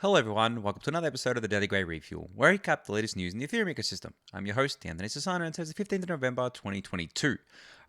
Hello everyone, welcome to another episode of the Daily Gwei Refuel, where I recap the latest news in the Ethereum ecosystem. I'm your host, Anthony Sassano, and today's the 15th of November, 2022.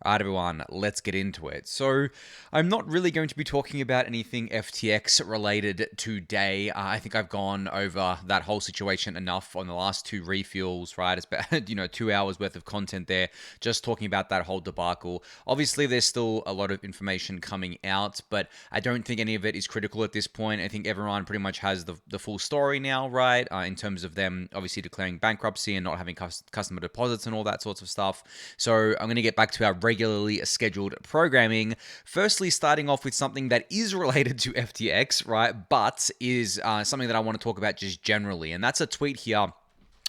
Alright everyone, let's get into it. So, I'm not really going to be talking about anything FTX related today. I think I've gone over that whole situation enough on the last two refuels, right? It's about, 2 hours worth of content there, just talking about that whole debacle. Obviously, there's still a lot of information coming out, but I don't think any of it is critical at this point. I think everyone pretty much has the full story now, right? In terms of them obviously declaring bankruptcy and not having customer deposits and all that sorts of stuff. So I'm going to get back to our regularly scheduled programming. Firstly, starting off with something that is related to FTX, right? But is something that I want to talk about just generally. And that's a tweet here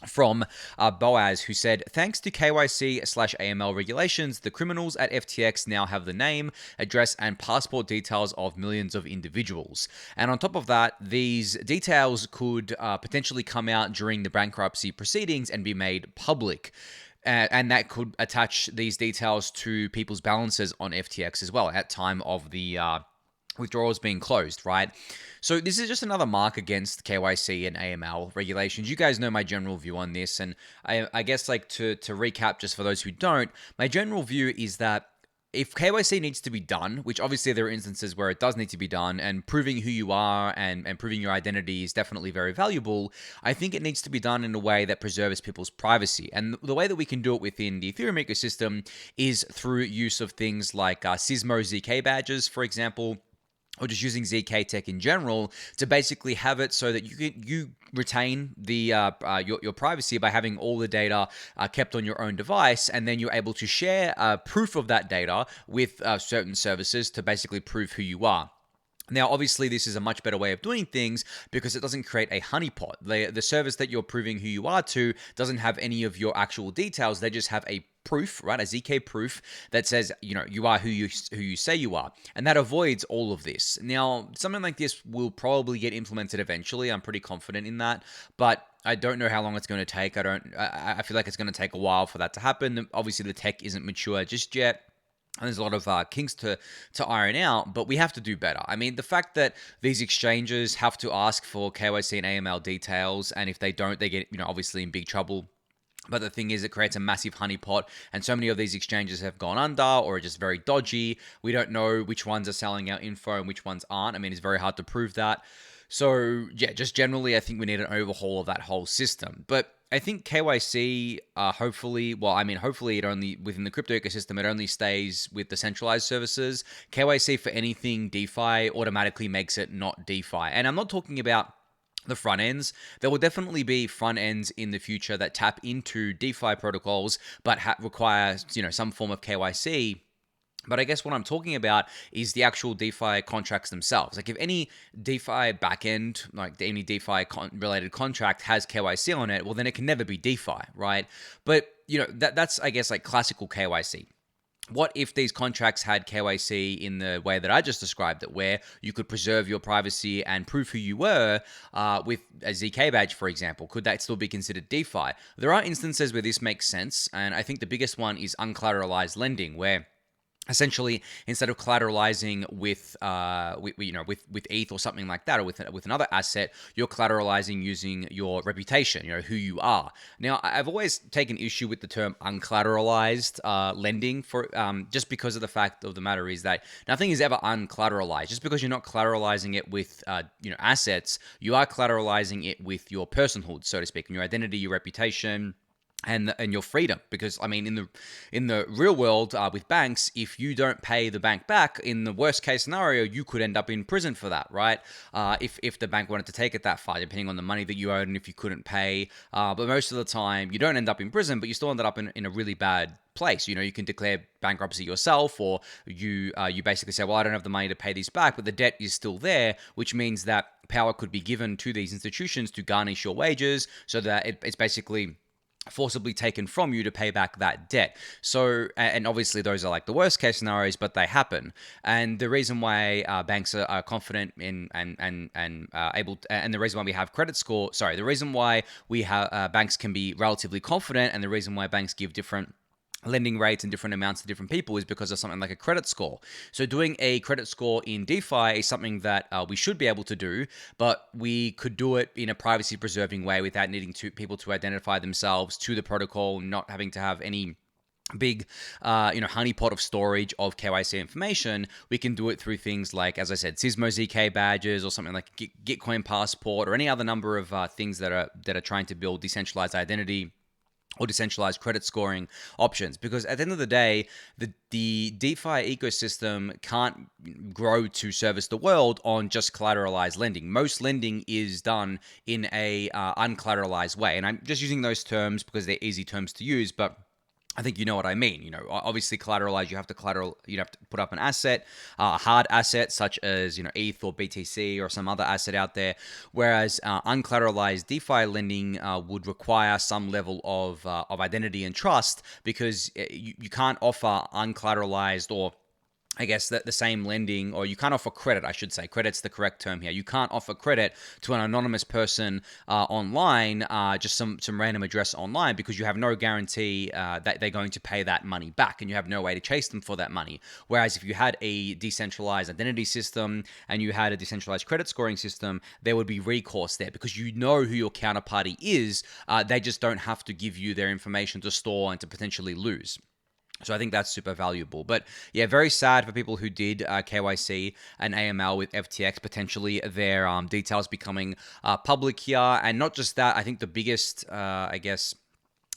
from Boaz, who said, thanks to KYC/AML regulations, the criminals at FTX now have the name, address, and passport details of millions of individuals. And on top of that, these details could potentially come out during the bankruptcy proceedings and be made public. And that could attach these details to people's balances on FTX as well at time of the withdrawals being closed, right? So this is just another mark against KYC and AML regulations. You guys know my general view on this, and I guess like to recap, just for those who don't, my general view is that if KYC needs to be done, which obviously there are instances where it does need to be done, and proving who you are and proving your identity is definitely very valuable, I think it needs to be done in a way that preserves people's privacy. And the way that we can do it within the Ethereum ecosystem is through use of things like Sysmo ZK badges, for example, or just using ZK tech in general to basically have it so that you retain the your privacy by having all the data kept on your own device, and then you're able to share proof of that data with certain services to basically prove who you are. Now, obviously, this is a much better way of doing things because it doesn't create a honeypot. The service that you're proving who you are to doesn't have any of your actual details. They just have a proof, right? A ZK proof that says, you are who you say you are. And that avoids all of this. Now, something like this will probably get implemented eventually. I'm pretty confident in that. But I don't know how long it's going to take. I feel like it's going to take a while for that to happen. Obviously, the tech isn't mature just yet. And there's a lot of kinks to iron out, but we have to do better. I mean, the fact that these exchanges have to ask for KYC and AML details, and if they don't, they get, obviously in big trouble. But the thing is, it creates a massive honeypot, and so many of these exchanges have gone under or are just very dodgy. We don't know which ones are selling our info and which ones aren't. I mean, it's very hard to prove that. So, yeah, just generally, I think we need an overhaul of that whole system. But I think KYC, hopefully it only, within the crypto ecosystem, it only stays with the centralized services. KYC for anything DeFi automatically makes it not DeFi. And I'm not talking about the front ends. There will definitely be front ends in the future that tap into DeFi protocols, but require, some form of KYC. But I guess what I'm talking about is the actual DeFi contracts themselves. Like if any DeFi backend, like any DeFi related contract has KYC on it, well, then it can never be DeFi, right? But, that's, I guess, like classical KYC. What if these contracts had KYC in the way that I just described it, where you could preserve your privacy and prove who you were with a ZK badge, for example? Could that still be considered DeFi? There are instances where this makes sense, and I think the biggest one is uncollateralized lending, where essentially, instead of collateralizing with ETH or something like that, or with another asset, you're collateralizing using your reputation, who you are. Now, I've always taken issue with the term uncollateralized lending for just because of the fact of the matter is that nothing is ever uncollateralized. Just because you're not collateralizing it with assets, you are collateralizing it with your personhood, so to speak, and your identity, your reputation, and your freedom. Because I mean, in the real world with banks, if you don't pay the bank back, in the worst case scenario, you could end up in prison for that, right? If the bank wanted to take it that far, depending on the money that you owed and if you couldn't pay. But most of the time, you don't end up in prison, but you still ended up in a really bad place. You can declare bankruptcy yourself, or you basically say, well, I don't have the money to pay these back, but the debt is still there, which means that power could be given to these institutions to garnish your wages, so that it's basically forcibly taken from you to pay back that debt. So, and obviously those are like the worst case scenarios, but they happen. And the reason why banks are confident in and able to, and the reason why we have the reason why we have banks can be relatively confident, and the reason why banks give different lending rates and different amounts to different people is because of something like a credit score. So doing a credit score in DeFi is something that we should be able to do, but we could do it in a privacy preserving way without needing people to identify themselves to the protocol, not having to have any big honeypot of storage of KYC information. We can do it through things like, as I said, Sysmo ZK badges or something like Gitcoin passport or any other number of things that are trying to build decentralized identity or decentralized credit scoring options. Because at the end of the day, the DeFi ecosystem can't grow to service the world on just collateralized lending. Most lending is done in a uncollateralized way. And I'm just using those terms because they're easy terms to use, but I think you know what I mean. Obviously collateralize, you have to put up an asset, a hard asset such as, ETH or BTC or some other asset out there. Whereas uncollateralized DeFi lending would require some level of identity and trust, because you can't offer uncollateralized, or I guess that the same lending, or you can't offer credit, I should say. Credit's the correct term here. You can't offer credit to an anonymous person online, just some random address online, because you have no guarantee that they're going to pay that money back, and you have no way to chase them for that money. Whereas if you had a decentralized identity system and you had a decentralized credit scoring system, there would be recourse there, because you know who your counterparty is. They just don't have to give you their information to store and to potentially lose. So I think that's super valuable. But yeah, very sad for people who did KYC and AML with FTX, potentially their details becoming public here. And not just that, I think the biggest,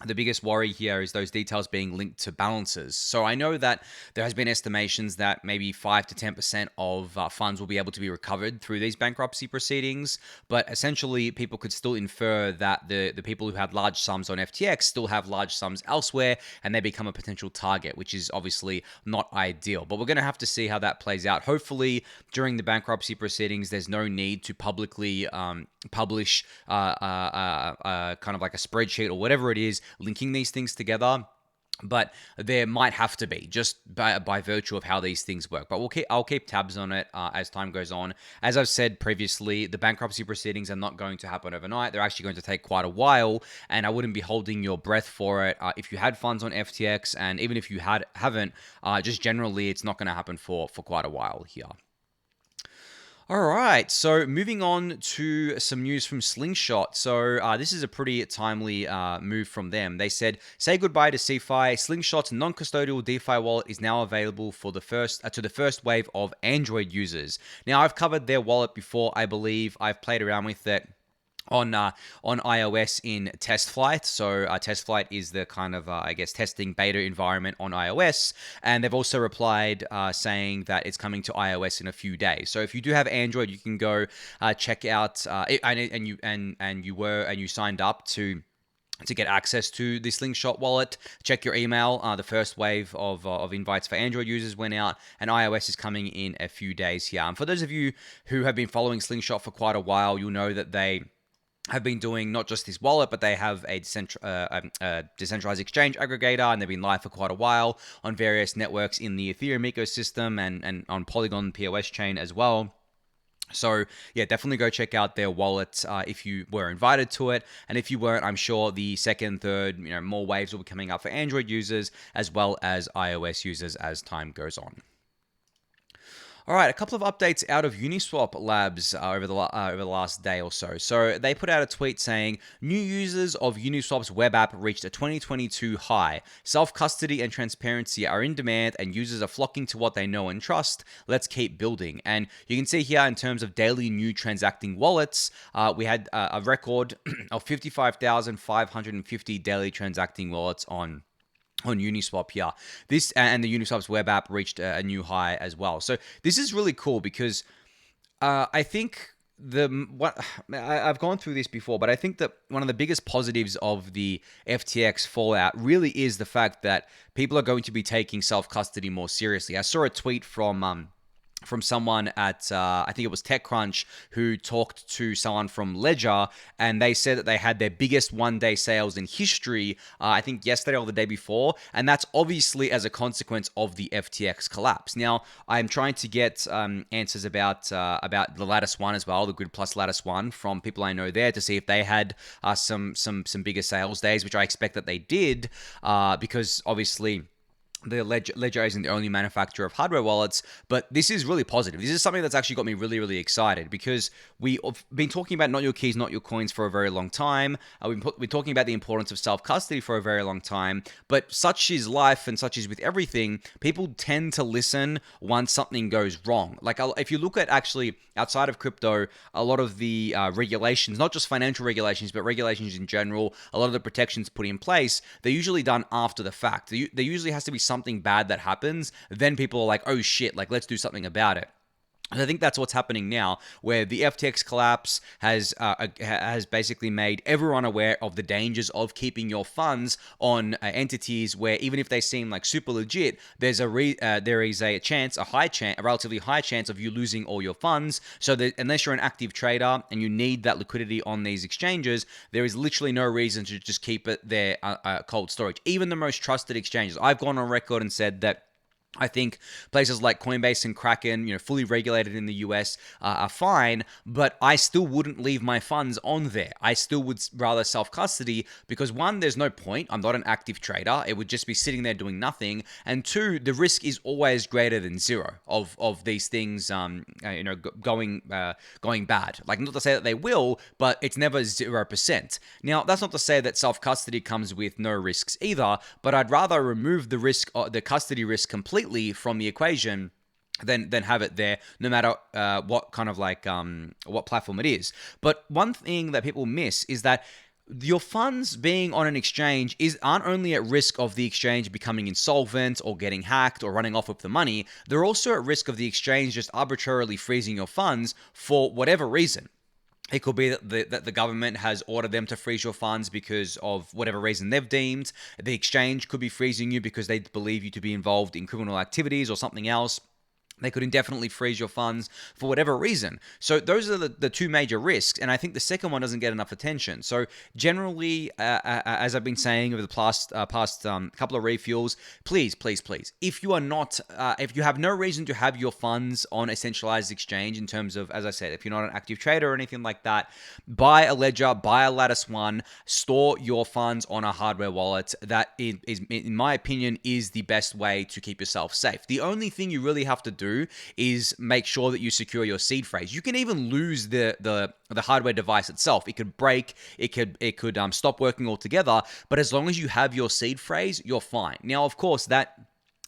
the biggest worry here is those details being linked to balances. So I know that there has been estimations that maybe 5 to 10% of funds will be able to be recovered through these bankruptcy proceedings, but essentially people could still infer that the people who had large sums on FTX still have large sums elsewhere, and they become a potential target, which is obviously not ideal. But we're going to have to see how that plays out. Hopefully during the bankruptcy proceedings, there's no need to publicly publish kind of like a spreadsheet or whatever it is, linking these things together. But there might have to be, just by virtue of how these things work. But I'll keep tabs on it as time goes on. As I've said previously, the bankruptcy proceedings are not going to happen overnight. They're actually going to take quite a while, and I wouldn't be holding your breath for it. If you had funds on FTX, and even if you haven't, just generally, it's not going to happen for quite a while here. All right, so moving on to some news from Slingshot. So this is a pretty timely move from them. They said, "Say goodbye to CeFi. Slingshot's non-custodial DeFi wallet is now available for the first wave of Android users." Now, I've covered their wallet before. I believe I've played around with it on iOS in test flight. So test flight is the kind of testing beta environment on iOS, and they've also replied saying that it's coming to iOS in a few days. So if you do have Android, you can go check out and you signed up to get access to the Slingshot wallet. Check your email. The first wave of invites for Android users went out, and iOS is coming in a few days here. And for those of you who have been following Slingshot for quite a while, you'll know that they have been doing not just this wallet, but they have a decentralized exchange aggregator, and they've been live for quite a while on various networks in the Ethereum ecosystem and on Polygon POS chain as well. So yeah, definitely go check out their wallet if you were invited to it. And if you weren't, I'm sure the second, third, more waves will be coming up for Android users as well as iOS users as time goes on. All right, a couple of updates out of Uniswap Labs over the last day or so. So they put out a tweet saying, "New users of Uniswap's web app reached a 2022 high. Self-custody and transparency are in demand, and users are flocking to what they know and trust. Let's keep building." And you can see here in terms of daily new transacting wallets, we had a record of 55,550 daily transacting wallets on Uniswap here. This and the Uniswap's web app reached a new high as well. So this is really cool because I think I've gone through this before, but I think that one of the biggest positives of the FTX fallout really is the fact that people are going to be taking self-custody more seriously. I saw a tweet from from someone at, I think it was TechCrunch, who talked to someone from Ledger, and they said that they had their biggest one-day sales in history, I think yesterday or the day before, and that's obviously as a consequence of the FTX collapse. Now, I'm trying to get answers about the Lattice One as well, the Grid Plus Lattice One, from people I know there to see if they had some bigger sales days, which I expect that they did, because obviously the Ledger isn't the only manufacturer of hardware wallets, but this is really positive. This is something that's actually got me really, really excited, because we've been talking about not your keys, not your coins for a very long time. We're talking about the importance of self-custody for a very long time, but such is life and such is with everything. People tend to listen once something goes wrong. Like, if you look at actually outside of crypto, a lot of the regulations, not just financial regulations, but regulations in general, a lot of the protections put in place, they're usually done after the fact. There usually has to be something bad that happens, then people are like, oh shit, like let's do something about it. And I think that's what's happening now, where the FTX collapse has basically made everyone aware of the dangers of keeping your funds on entities where, even if they seem like super legit, there is a relatively high chance of you losing all your funds. So that unless you're an active trader and you need that liquidity on these exchanges, there is literally no reason to just keep it there cold storage. Even the most trusted exchanges, I've gone on record and said that I think places like Coinbase and Kraken, fully regulated in the US, are fine, but I still wouldn't leave my funds on there. I still would rather self-custody, because one, there's no point. I'm not an active trader. It would just be sitting there doing nothing. And two, the risk is always greater than zero of these things, going bad. Like, not to say that they will, but it's never 0%. Now, that's not to say that self-custody comes with no risks either, but I'd rather remove the risk, the custody risk completely from the equation than have it there, no matter what kind of what platform it is. But one thing that people miss is that your funds being on an exchange aren't only at risk of the exchange becoming insolvent or getting hacked or running off with the money, they're also at risk of the exchange just arbitrarily freezing your funds for whatever reason. It could be that the government has ordered them to freeze your funds because of whatever reason they've deemed. The exchange could be freezing you because they believe you to be involved in criminal activities or something else. They could indefinitely freeze your funds for whatever reason. So those are the two major risks, and I think the second one doesn't get enough attention. So generally, as I've been saying over the past couple of refuels, please, if you are not, if you have no reason to have your funds on a centralized exchange, in terms of, as I said, if you're not an active trader or anything like that, buy a Ledger, buy a Lattice One, store your funds on a hardware wallet. That is, in my opinion, is the best way to keep yourself safe. The only thing you really have to do is make sure that you secure your seed phrase. You can even lose the hardware device itself. It could break, it could stop working altogether, but as long as you have your seed phrase, you're fine. Now, of course, that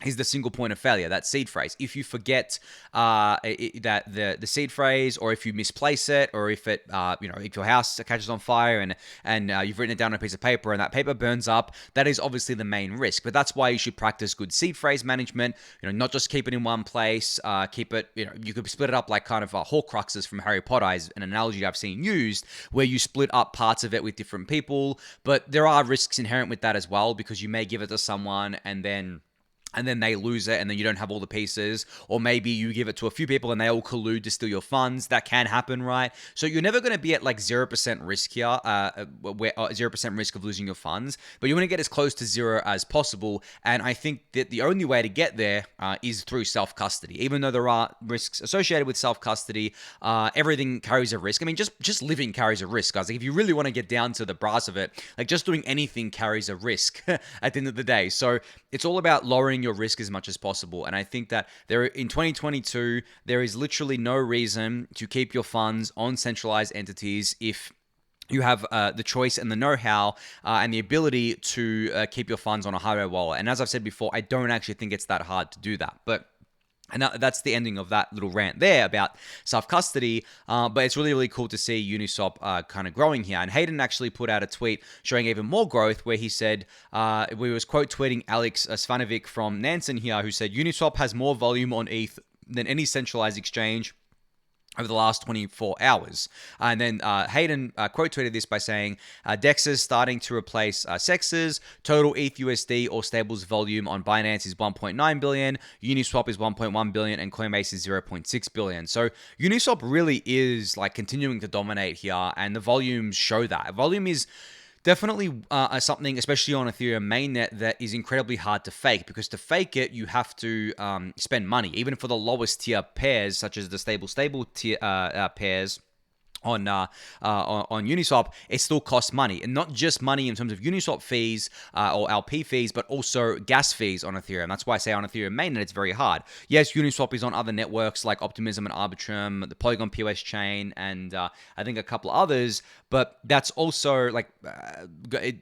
is the single point of failure, that seed phrase. If you forget that the seed phrase, or if you misplace it, or if it if your house catches on fire and you've written it down on a piece of paper and that paper burns up, that is obviously the main risk. But that's why you should practice good seed phrase management. Not just keep it in one place. Keep it. You could split it up like kind of Horcruxes from Harry Potter is an analogy I've seen used, where you split up parts of it with different people. But there are risks inherent with that as well, because you may give it to someone and then they lose it, and then you don't have all the pieces. Or maybe you give it to a few people and they all collude to steal your funds. That can happen, right? So you're never going to be at like 0% risk here, where 0% risk of losing your funds, but you want to get as close to zero as possible. And I think that the only way to get there is through self-custody. Even though there are risks associated with self-custody, everything carries a risk. I mean, just living carries a risk, guys. Like, if you really want to get down to the brass of it, like, just doing anything carries a risk at the end of the day. So it's all about lowering your risk as much as possible. And I think that in 2022, there is literally no reason to keep your funds on centralized entities if you have the choice and the know-how and the ability to keep your funds on a hardware wallet. And as I've said before, I don't actually think it's that hard to do that. And that's the ending of that little rant there about self-custody. But it's really, really cool to see Uniswap kind of growing here. And Hayden actually put out a tweet showing even more growth, where he said, we was quote tweeting Alex Svanovic from Nansen here, who said, Uniswap has more volume on ETH than any centralized exchange, over the last 24 hours. And then Hayden quote tweeted this by saying, DEXs starting to replace SEXs. Total ETH USD or stables volume on Binance is 1.9 billion. Uniswap is 1.1 billion and Coinbase is 0.6 billion. So Uniswap really is like continuing to dominate here, and the volumes show that. Volume is definitely something, especially on Ethereum mainnet, that is incredibly hard to fake, because to fake it, you have to spend money. Even for the lowest tier pairs, such as the stable tier pairs on Uniswap, it still costs money, and not just money in terms of Uniswap fees or LP fees, but also gas fees on Ethereum. That's why I say on Ethereum mainnet it's very hard. Yes, Uniswap is on other networks like Optimism and Arbitrum, the Polygon POS chain, and I think a couple others, but that's also like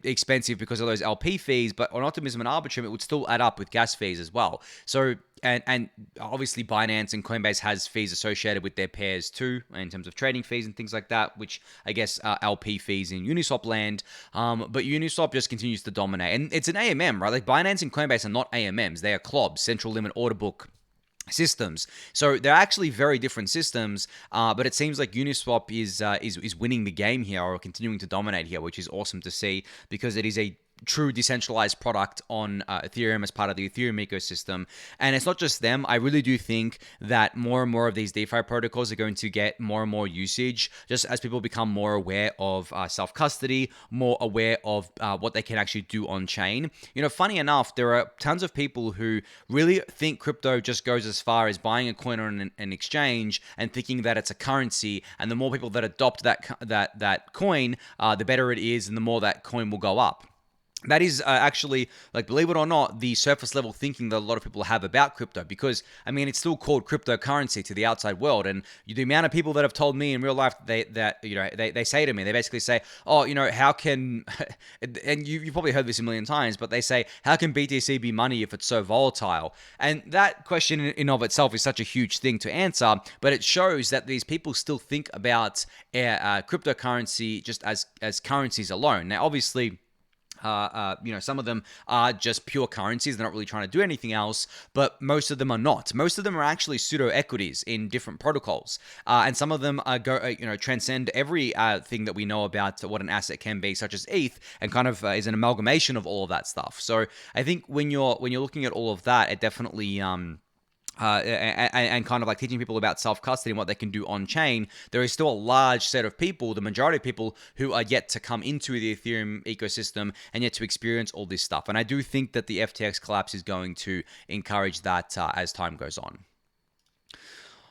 expensive because of those LP fees. But on Optimism and Arbitrum, it would still add up with gas fees as well. So and obviously Binance and Coinbase has fees associated with their pairs too, in terms of trading fees and things like that, which I guess are LP fees in Uniswap land. But Uniswap just continues to dominate. And it's an AMM, right? Like Binance and Coinbase are not AMMs. They are CLOBs, central limit order book systems. So they're actually very different systems, but it seems like Uniswap is winning the game here, or continuing to dominate here, which is awesome to see, because it is a true decentralized product on Ethereum as part of the Ethereum ecosystem. And it's not just them. I really do think that more and more of these DeFi protocols are going to get more and more usage, just as people become more aware of self-custody, more aware of what they can actually do on chain. You know, funny enough, there are tons of people who really think crypto just goes as far as buying a coin on an exchange and thinking that it's a currency, and the more people that adopt that coin, the better it is, and the more that coin will go up. That is actually, like, believe it or not, the surface level thinking that a lot of people have about crypto, because, I mean, it's still called cryptocurrency to the outside world. And the amount of people that have told me in real life they say to me, they basically say, oh, you know, how can, and you probably heard this a million times, but they say, how can BTC be money if it's so volatile? And that question in of itself is such a huge thing to answer, but it shows that these people still think about cryptocurrency just as currencies alone. Now, obviously, some of them are just pure currencies. They're not really trying to do anything else, but most of them are not. Most of them are actually pseudo equities in different protocols, and some of them transcend every thing that we know about what an asset can be, such as ETH, and kind of is an amalgamation of all of that stuff. So I think when you're looking at all of that, it definitely and kind of like teaching people about self-custody and what they can do on chain, there is still a large set of people, the majority of people, who are yet to come into the Ethereum ecosystem and yet to experience all this stuff. And I do think that the FTX collapse is going to encourage that as time goes on.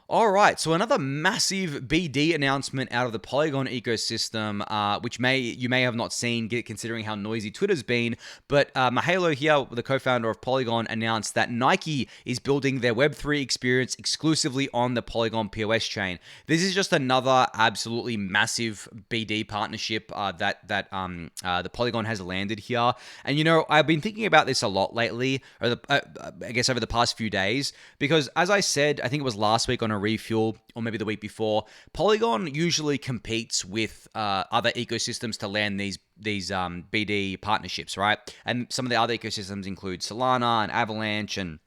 All right, so another massive BD announcement out of the Polygon ecosystem, which you may have not seen, considering how noisy Twitter's been. But Mahalo here, the co-founder of Polygon, announced that Nike is building their Web3 experience exclusively on the Polygon POS chain. This is just another absolutely massive BD partnership that the Polygon has landed here. And you know, I've been thinking about this a lot lately, or I guess over the past few days, because as I said, I think it was last week on a Refuel, or maybe the week before, Polygon usually competes with other ecosystems to land these BD partnerships, right? And some of the other ecosystems include Solana and Avalanche and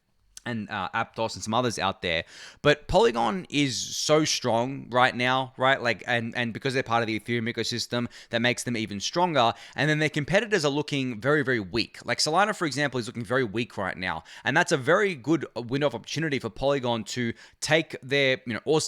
Aptos and some others out there. But Polygon is so strong right now, right? Like, and because they're part of the Ethereum ecosystem, that makes them even stronger. And then their competitors are looking very, very weak. Like Solana, for example, is looking very weak right now. And that's a very good window of opportunity for Polygon to take their,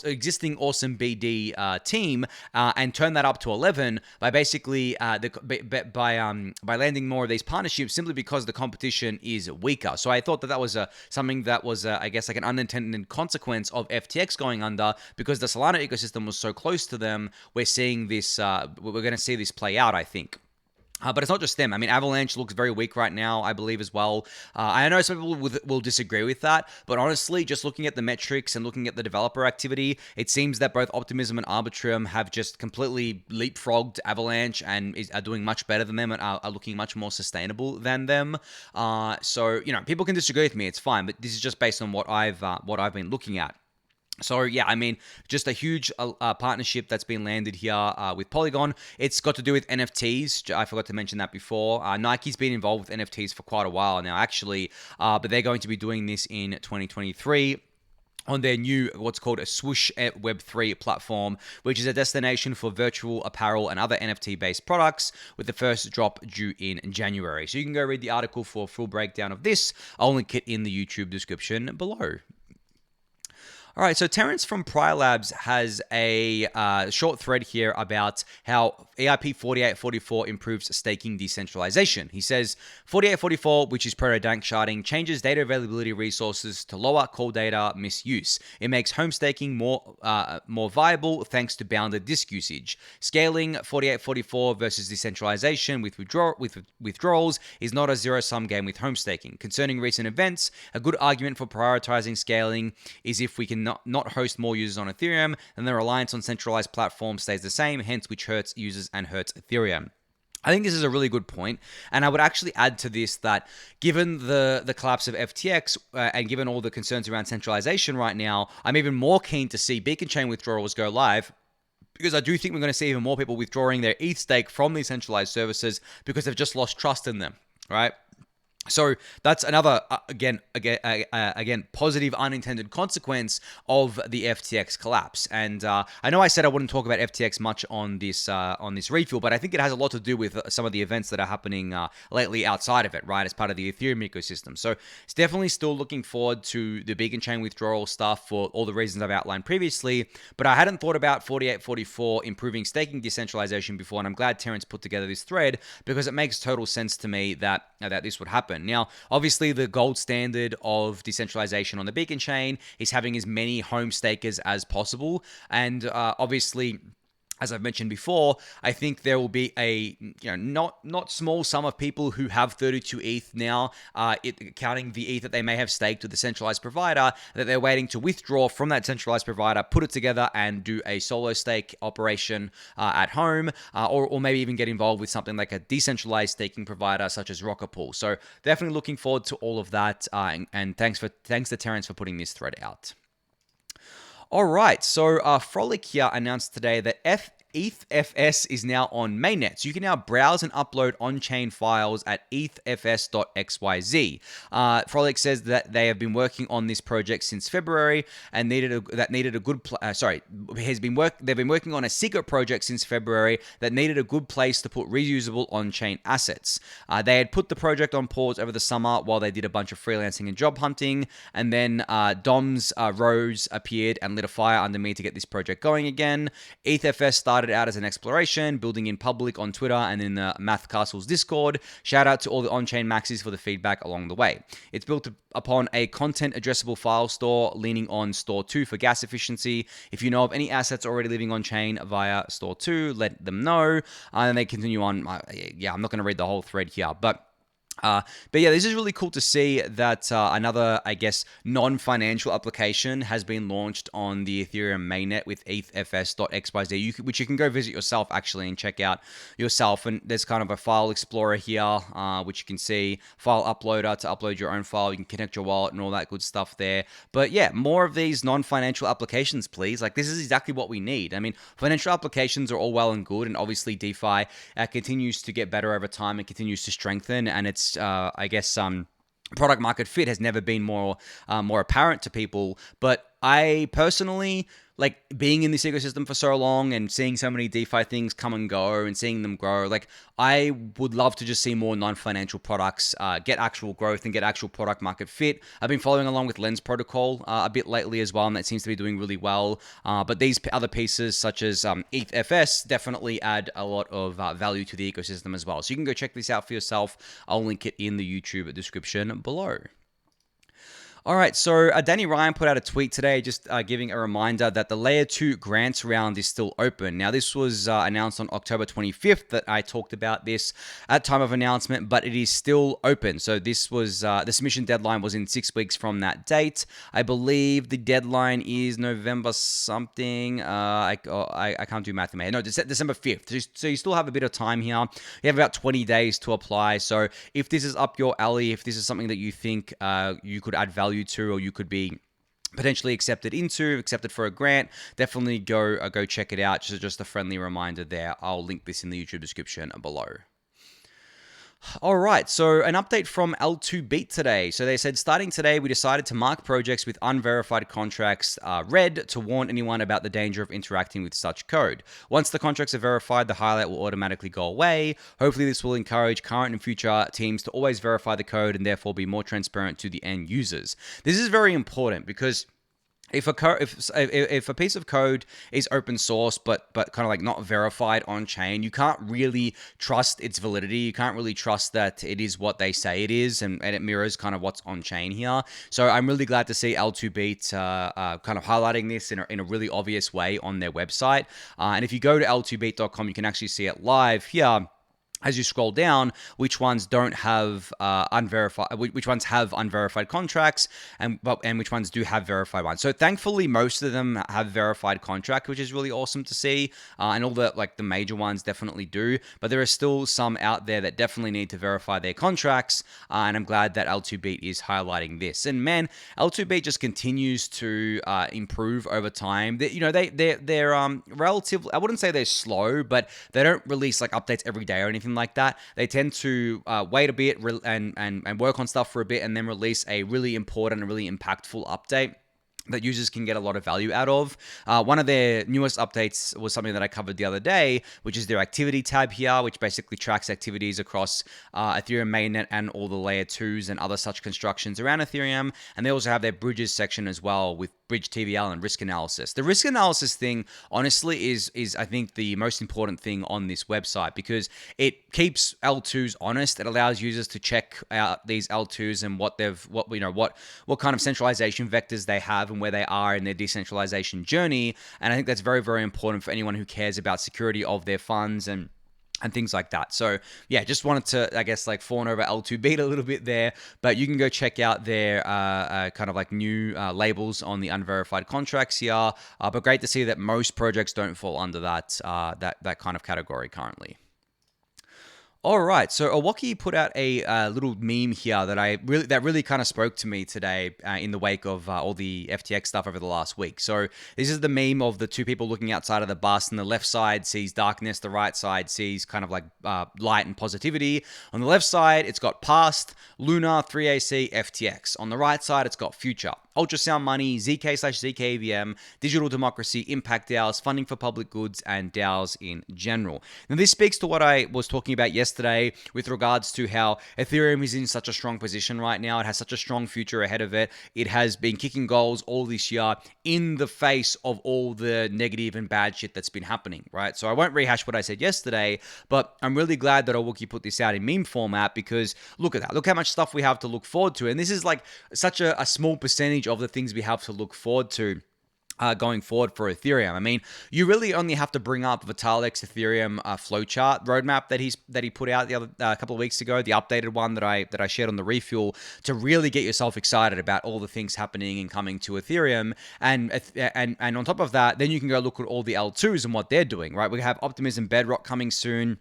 existing awesome BD team and turn that up to 11 by basically by landing more of these partnerships, simply because the competition is weaker. So I thought that was something that was, I guess, like an unintended consequence of FTX going under, because the Solana ecosystem was so close to them. We're seeing this, we're going to see this play out, I think. But it's not just them. I mean, Avalanche looks very weak right now, I believe, as well. I know some people will disagree with that, but honestly, just looking at the metrics and looking at the developer activity, it seems that both Optimism and Arbitrum have just completely leapfrogged Avalanche and are doing much better than them and are looking much more sustainable than them. So, people can disagree with me. It's fine, but this is just based on what I've been looking at. So yeah, I mean, just a huge partnership that's been landed here with Polygon. It's got to do with NFTs. I forgot to mention that before. Nike's been involved with NFTs for quite a while now, actually, but they're going to be doing this in 2023. on their new what's called a Swoosh Web3 platform, which is a destination for virtual apparel and other NFT-based products, with the first drop due in January. So you can go read the article for a full breakdown of this. I'll link it in the YouTube description below. All right, so Terence from Prior Labs has a short thread here about how EIP 4844 improves staking decentralization. He says 4844, which is proto-dank sharding, changes data availability resources to lower call data misuse. It makes home staking more viable thanks to bounded disk usage. Scaling 4844 versus decentralization with withdrawals is not a zero-sum game with home staking. Concerning recent events, a good argument for prioritizing scaling is if we can not host more users on Ethereum, then the reliance on centralized platforms stays the same, hence which hurts users and hurts Ethereum. I think this is a really good point, and I would actually add to this that given the collapse of FTX and given all the concerns around centralization right now, I'm even more keen to see Beacon Chain withdrawals go live, because I do think we're going to see even more people withdrawing their ETH stake from these centralized services because they've just lost trust in them, right? So that's another, again, positive unintended consequence of the FTX collapse. And I know I said I wouldn't talk about FTX much on this refuel, but I think it has a lot to do with some of the events that are happening lately outside of it, right, as part of the Ethereum ecosystem. So it's definitely still looking forward to the Beacon Chain withdrawal stuff for all the reasons I've outlined previously, but I hadn't thought about 4844 improving staking decentralization before, and I'm glad Terence put together this thread because it makes total sense to me that this would happen. Now, obviously, the gold standard of decentralization on the Beacon Chain is having as many home stakers as possible. And obviously, as I've mentioned before, I think there will be a not small sum of people who have 32 ETH now, counting the ETH that they may have staked with the centralized provider, that they're waiting to withdraw from that centralized provider, put it together, and do a solo stake operation at home, or maybe even get involved with something like a decentralized staking provider such as Rocket Pool. So definitely looking forward to all of that, and thanks to Terence for putting this thread out. All right, so Frolic here announced today that EthFS is now on mainnet. So you can now browse and upload on-chain files at ethfs.xyz. Frolic says that they have been working on this project since February and they've been working on a secret project since February that needed a good place to put reusable on-chain assets. They had put the project on pause over the summer while they did a bunch of freelancing and job hunting, and then Dom's Rose appeared and lit a fire under me to get this project going again. EthFS started out as an exploration, building in public on Twitter and in the Math Castle's Discord. Shout out to all the on-chain maxis for the feedback along the way. It's built upon a content addressable file store, leaning on Store 2 for gas efficiency. If you know of any assets already living on chain via Store 2, let them know. And they continue on. I'm not going to read the whole thread here, but yeah, this is really cool to see that another, I guess, non-financial application has been launched on the Ethereum mainnet with ethfs.xyz, which you can go visit yourself actually and check out yourself. And there's kind of a file explorer here, which you can see, file uploader to upload your own file. You can connect your wallet and all that good stuff there. But yeah, more of these non-financial applications, please. Like, this is exactly what we need. I mean, financial applications are all well and good, and obviously DeFi continues to get better over time and continues to strengthen, and it's product market fit has never been more apparent to people. But I personally, like, being in this ecosystem for so long and seeing so many DeFi things come and go and seeing them grow, like, I would love to just see more non-financial products get actual growth and get actual product market fit. I've been following along with Lens Protocol a bit lately as well, and that seems to be doing really well. But these other pieces, such as EthFS, definitely add a lot of value to the ecosystem as well. So you can go check this out for yourself. I'll link it in the YouTube description below. All right, so Danny Ryan put out a tweet today just giving a reminder that the Layer 2 grants round is still open. Now, this was announced on October 25th that I talked about this at time of announcement, but it is still open. So this was the submission deadline was in 6 weeks from that date. I believe the deadline is November something. I can't do math in my head. No, December 5th. So you still have a bit of time here. You have about 20 days to apply. So if this is up your alley, if this is something that you think you could add value to, or you could be potentially accepted for a grant, definitely go check it out. Just a friendly reminder there. I'll link this in the YouTube description below. All right, so an update from L2Beat today. So they said, starting today, we decided to mark projects with unverified contracts red to warn anyone about the danger of interacting with such code. Once the contracts are verified, the highlight will automatically go away. Hopefully, this will encourage current and future teams to always verify the code and therefore be more transparent to the end users. This is very important because if a piece of code is open source but kind of like not verified on chain, you can't really trust its validity. You can't really trust that it is what they say it is, and it mirrors kind of what's on chain here. So I'm really glad to see L2Beat kind of highlighting this in a really obvious way on their website. And if you go to l2beat.com, you can actually see it live here. As you scroll down, which ones don't have which ones have unverified contracts, and which ones do have verified ones. So thankfully, most of them have verified contract, which is really awesome to see, and all the major ones definitely do. But there are still some out there that definitely need to verify their contracts, and I'm glad that L2Beat is highlighting this. And man, L2Beat just continues to improve over time. They're relatively, I wouldn't say they're slow, but they don't release like updates every day or anything like that. They tend to wait a bit and work on stuff for a bit and then release a really important and really impactful update that users can get a lot of value out of. One of their newest updates was something that I covered the other day, which is their activity tab here, which basically tracks activities across Ethereum mainnet and all the layer 2s and other such constructions around Ethereum. And they also have their bridges section as well with bridge TVL and risk analysis. The risk analysis thing, honestly, is I think the most important thing on this website because it keeps L2s honest. It allows users to check out these L2s and what kind of centralization vectors they have and where they are in their decentralization journey. And I think that's very, very important for anyone who cares about security of their funds and things like that. So yeah, just wanted to, I guess, like fawn over L2Beat a little bit there, but you can go check out their kind of like new labels on the unverified contracts here. But great to see that most projects don't fall under that kind of category currently. All right, so Owaki put out a little meme here that really kind of spoke to me today in the wake of all the FTX stuff over the last week. So this is the meme of the two people looking outside of the bus, and the left side sees darkness, the right side sees kind of like light and positivity. On the left side, it's got past, Luna, 3AC, FTX. On the right side, it's got future, ultrasound money, ZK/ZKVM, digital democracy, impact DAOs, funding for public goods, and DAOs in general. Now, this speaks to what I was talking about yesterday with regards to how Ethereum is in such a strong position right now. It has such a strong future ahead of it. It has been kicking goals all this year in the face of all the negative and bad shit that's been happening, right? So I won't rehash what I said yesterday, but I'm really glad that Owaki put this out in meme format because look at that. Look how much stuff we have to look forward to. And this is like such a small percentage of the things we have to look forward to going forward for Ethereum. I mean, you really only have to bring up Vitalik's Ethereum flowchart roadmap that he put out the other couple of weeks ago, the updated one that I shared on the Refuel, to really get yourself excited about all the things happening and coming to Ethereum. And on top of that, then you can go look at all the L2s and what they're doing, right? We have Optimism Bedrock coming soon.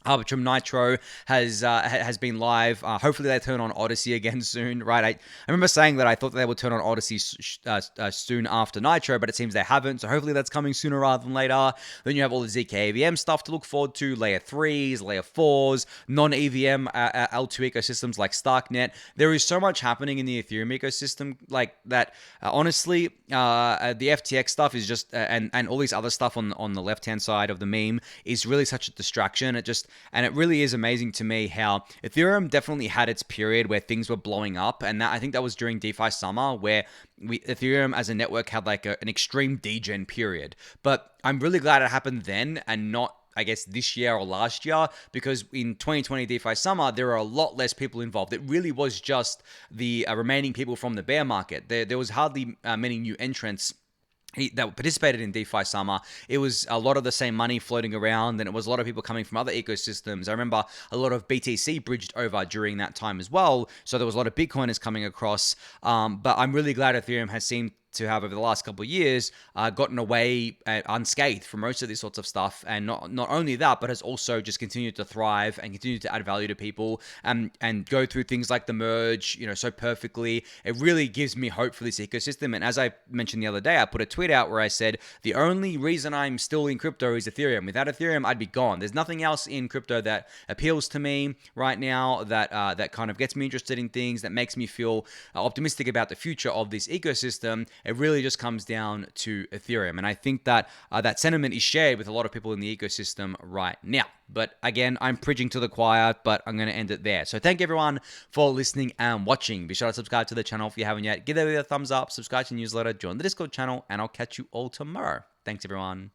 Arbitrum Nitro has been live. Hopefully they turn on Odyssey again soon, right? I remember saying that I thought they would turn on Odyssey soon after Nitro, but it seems they haven't. So hopefully that's coming sooner rather than later. Then you have all the ZK-EVM stuff to look forward to, Layer 3s, Layer 4s, non-EVM L2 ecosystems like Starknet. There is so much happening in the Ethereum ecosystem like that. Honestly, the FTX stuff is just, and all these other stuff on the left-hand side of the meme is really such a distraction. And it really is amazing to me how Ethereum definitely had its period where things were blowing up. And I think that was during DeFi summer where Ethereum as a network had like an extreme degen period. But I'm really glad it happened then and not, I guess, this year or last year, because in 2020 DeFi summer, there were a lot less people involved. It really was just the remaining people from the bear market. There was hardly many new entrants that participated in DeFi summer. It was a lot of the same money floating around, and it was a lot of people coming from other ecosystems. I remember a lot of BTC bridged over during that time as well, so there was a lot of Bitcoiners coming across. But I'm really glad Ethereum has seemed to have over the last couple of years gotten away unscathed from most of these sorts of stuff, and not only that, but has also just continued to thrive and continued to add value to people, and go through things like the merge, so perfectly. It really gives me hope for this ecosystem. And as I mentioned the other day, I put a tweet out where I said the only reason I'm still in crypto is Ethereum. Without Ethereum, I'd be gone. There's nothing else in crypto that appeals to me right now, that kind of gets me interested in things, that makes me feel optimistic about the future of this ecosystem. It really just comes down to Ethereum. And I think that that sentiment is shared with a lot of people in the ecosystem right now. But again, I'm preaching to the choir, but I'm going to end it there. So thank everyone for listening and watching. Be sure to subscribe to the channel if you haven't yet. Give it a thumbs up, subscribe to the newsletter, join the Discord channel, and I'll catch you all tomorrow. Thanks, everyone.